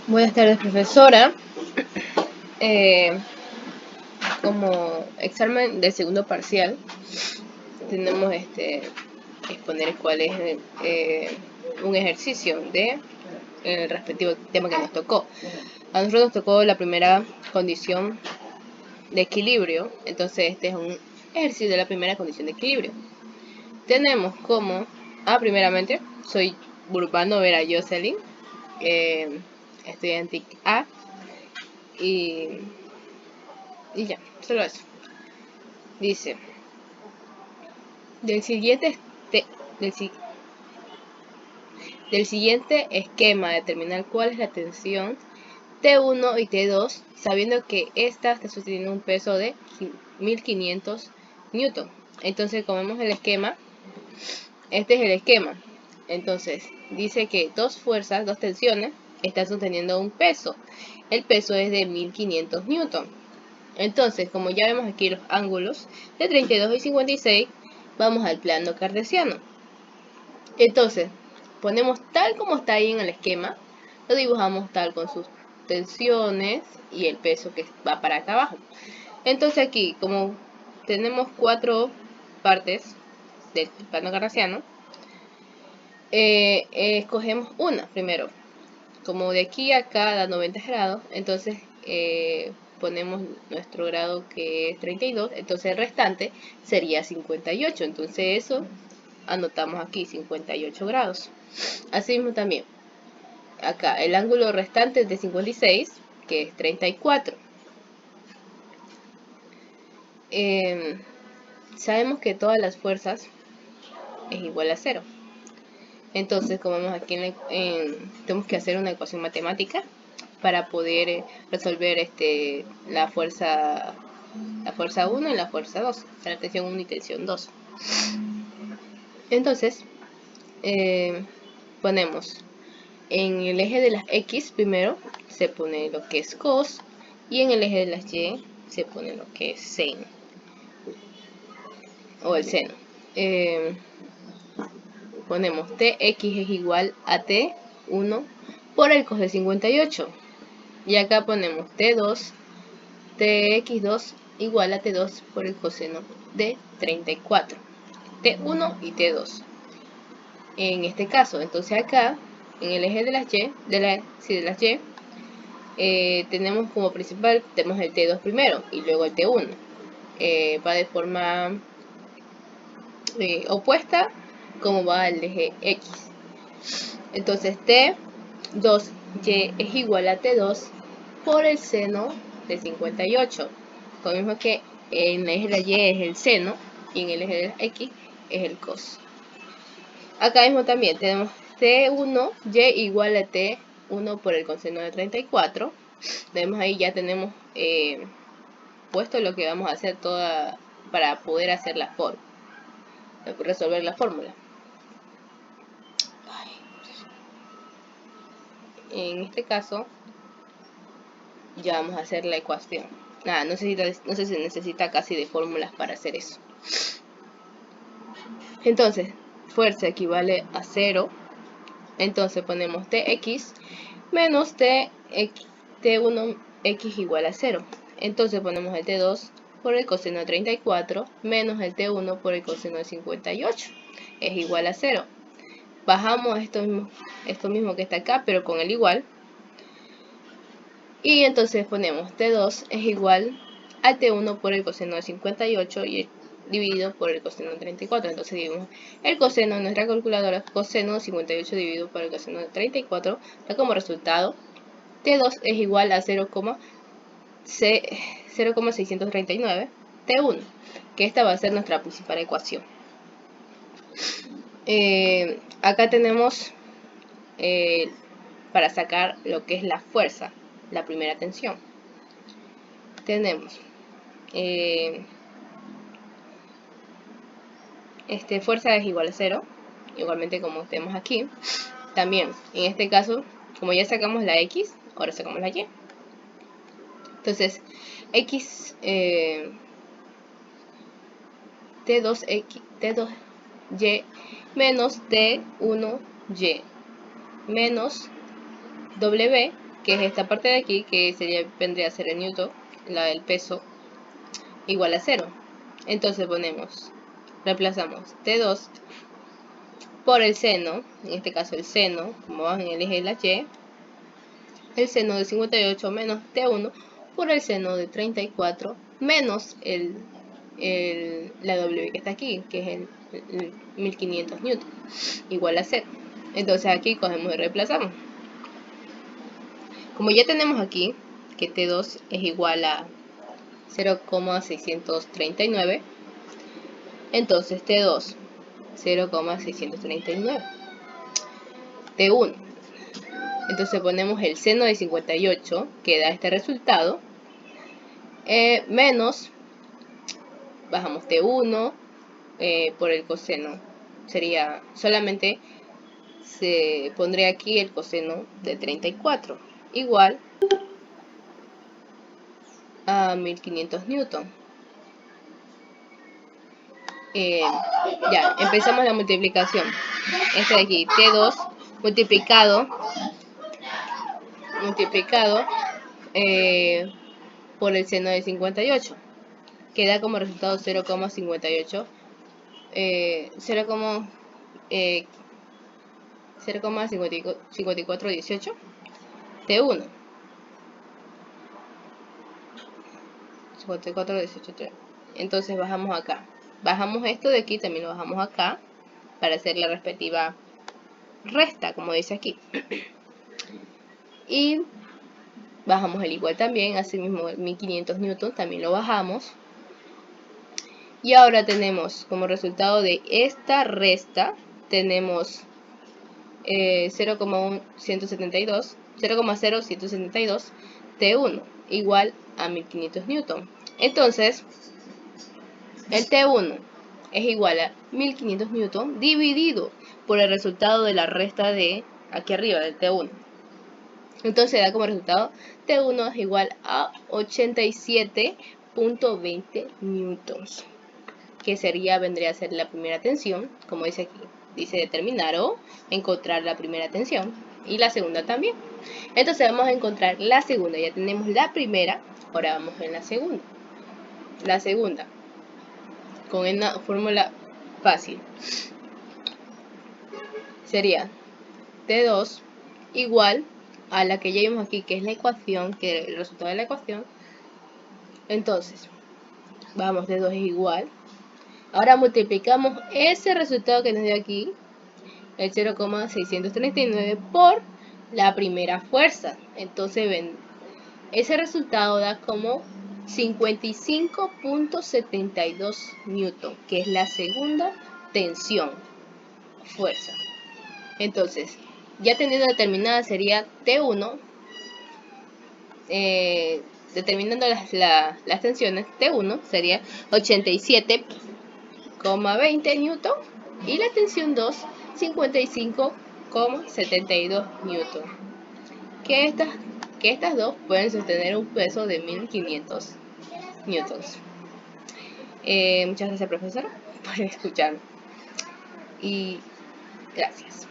Buenas tardes, profesora. Como examen del segundo parcial, tenemos exponer cuál es un ejercicio de el respectivo tema que nos tocó. A nosotros nos tocó la primera condición de equilibrio, entonces este es un ejercicio de la primera condición de equilibrio. Tenemos como, primeramente, soy Burbano Vera Jocelyn, estudiante A, y ya, solo eso. Dice, del siguiente esquema determinar cuál es la tensión T1 y T2, sabiendo que esta está sosteniendo un peso de 1500 newton. Entonces, como vemos el esquema, este es el esquema. Entonces, dice que dos fuerzas, dos tensiones, están sosteniendo un peso. El peso es de 1500 newton. Entonces, como ya vemos aquí los ángulos de 32 y 56, vamos al plano cartesiano. Entonces, ponemos tal como está ahí en el esquema, lo dibujamos tal con sus tensiones y el peso que va para acá abajo. Entonces aquí, como tenemos cuatro partes del plano cartesiano, escogemos una primero. Como de aquí a acá da 90 grados, entonces ponemos nuestro grado que es 32, entonces el restante sería 58, entonces eso anotamos aquí 58 grados. Así mismo también, acá el ángulo restante es de 56, que es 34. Sabemos que todas las fuerzas es igual a 0. Entonces, como vemos aquí, tenemos que hacer una ecuación matemática para poder resolver la fuerza 1 y la fuerza 2, la tensión 1 y tensión 2. Entonces, ponemos en el eje de las X primero se pone lo que es cos y en el eje de las Y se pone lo que es seno o el seno. Ponemos Tx es igual a T1 por el cos de 58 y acá ponemos T2 Tx2 igual a T2 por el coseno de 34, T1 y T2 en este caso. Entonces acá en el eje de las Y, tenemos como principal, tenemos el T2 primero y luego el T1. Va de forma opuesta como va el eje X. Entonces T2Y es igual a T2 por el seno de 58. Lo mismo que en el eje de la Y es el seno y en el eje de la X es el cos. Acá mismo también tenemos T1Y igual a T1 por el coseno de 34. Vemos ahí ya tenemos puesto lo que vamos a hacer toda para poder hacer la fórmula, resolver la fórmula. En este caso ya vamos a hacer la ecuación. Nada, no se necesita casi de fórmulas para hacer eso. Entonces, fuerza equivale a 0. Entonces ponemos Tx menos T1x igual a 0. Entonces ponemos el T2 por el coseno de 34 menos el T1 por el coseno de 58. Es igual a 0. Bajamos esto mismo que está acá, pero con el igual. Y entonces ponemos T2 es igual a T1 por el coseno de 58 y dividido por el coseno de 34. Entonces dividimos el coseno en nuestra calculadora, coseno de 58 dividido por el coseno de 34, da como resultado T2 es igual a 0,639 T1, que esta va a ser nuestra principal ecuación. Acá tenemos para sacar lo que es la fuerza, la primera tensión. Tenemos fuerza es igual a 0, igualmente como tenemos aquí. También, en este caso, como ya sacamos la X, ahora sacamos la Y. Entonces, X, T2Y menos T1Y menos W que es esta parte de aquí, que vendría a ser el newton, la del peso, igual a 0. Entonces reemplazamos T2 por el seno, en este caso el seno, como va en el eje de la Y, el seno de 58 menos T1 por el seno de 34 menos la W que está aquí, que es el 1500 newton, igual a 0. Entonces aquí cogemos y reemplazamos. Como ya tenemos aquí que T2 es igual a 0,639, entonces T2 0,639, T1. Entonces ponemos el seno de 58 que da este resultado, menos, bajamos T1 por el coseno, sería solamente, se pondría aquí el coseno de 34, igual a 1500 newton. Ya, empezamos la multiplicación. Este de aquí, T2 multiplicado por el seno de 58, que da como resultado 0,58, 0,5418 T1. 5418. Entonces bajamos acá. Bajamos esto de aquí, también lo bajamos acá, para hacer la respectiva resta, como dice aquí. Y bajamos el igual también, así mismo 1500 newton, también lo bajamos. Y ahora tenemos como resultado de esta resta, tenemos 0,172 T1 igual a 1500 newton. Entonces, el T1 es igual a 1500 newton dividido por el resultado de la resta de aquí arriba del T1. Entonces da como resultado T1 es igual a 87.20 newtons, que vendría a ser la primera tensión, como dice aquí. Dice determinar o encontrar la primera tensión y la segunda también. Entonces vamos a encontrar la segunda. Ya tenemos la primera, ahora vamos en la segunda. La segunda, con una fórmula fácil, sería T2 igual a la que ya vimos aquí, que es la ecuación, que es el resultado de la ecuación. Entonces, vamos, T2 es igual. Ahora multiplicamos ese resultado que nos dio aquí, el 0,639, por la primera fuerza. Entonces, ese resultado da como 55.72 newton, que es la segunda tensión, fuerza. Entonces, ya teniendo determinada sería T1, determinando las tensiones, T1 sería 87,20 newton y la tensión 2, 55,72 newton. Que estas dos pueden sostener un peso de 1500 newtons. Muchas gracias, profesora, por escucharme. Y gracias.